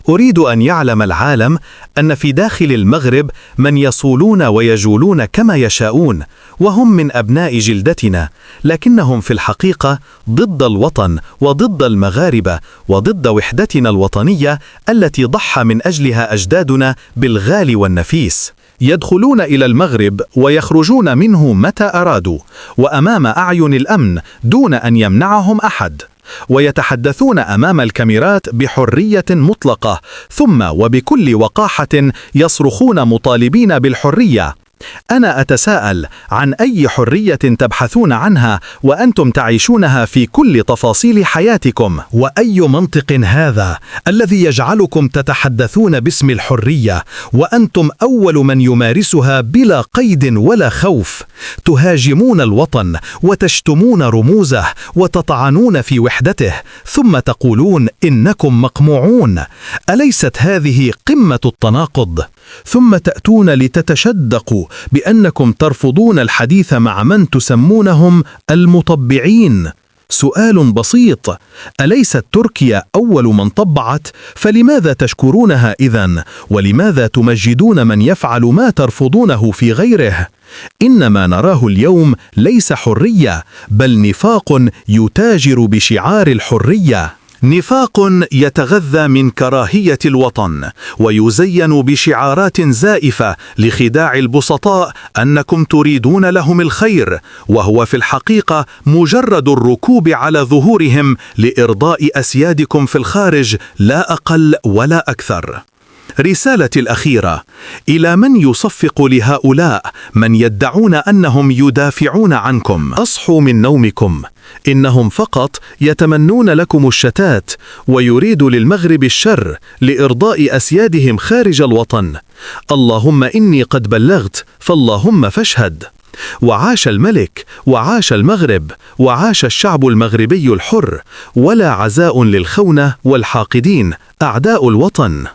أريد أن يعلم العالم أن في داخل المغرب من يصولون ويجولون كما يشاءون، وهم من أبناء جلدتنا، لكنهم في الحقيقة ضد الوطن وضد المغاربة وضد وحدتنا الوطنية التي ضحى من أجلها أجدادنا بالغالي والنفيس. يدخلون إلى المغرب ويخرجون منه متى أرادوا وأمام أعين الأمن دون أن يمنعهم أحد، ويتحدثون أمام الكاميرات بحرية مطلقة، ثم وبكل وقاحة يصرخون مطالبين بالحرية. أنا أتساءل عن أي حرية تبحثون عنها وأنتم تعيشونها في كل تفاصيل حياتكم؟ وأي منطق هذا الذي يجعلكم تتحدثون باسم الحرية وأنتم أول من يمارسها بلا قيد ولا خوف؟ تهاجمون الوطن وتشتمون رموزه وتطعنون في وحدته، ثم تقولون إنكم مقموعون. أليست هذه قمة التناقض؟ ثم تأتون لتتشدقوا بأنكم ترفضون الحديث مع من تسمونهم المطبعين. سؤال بسيط: أليست تركيا أول من طبعت؟ فلماذا تشكرونها إذن؟ ولماذا تمجدون من يفعل ما ترفضونه في غيره؟ إنما نراه اليوم ليس حرية، بل نفاق يتاجر بشعار الحرية، نفاق يتغذى من كراهية الوطن ويزين بشعارات زائفة لخداع البسطاء أنكم تريدون لهم الخير، وهو في الحقيقة مجرد الركوب على ظهورهم لإرضاء أسيادكم في الخارج، لا أقل ولا أكثر. رسالتي الأخيرة إلى من يصفق لهؤلاء من يدعون أنهم يدافعون عنكم: أصحوا من نومكم، إنهم فقط يتمنون لكم الشتات ويريدوا للمغرب الشر لإرضاء أسيادهم خارج الوطن. اللهم إني قد بلغت، فاللهم فاشهد. وعاش الملك، وعاش المغرب، وعاش الشعب المغربي الحر، ولا عزاء للخونة والحاقدين أعداء الوطن.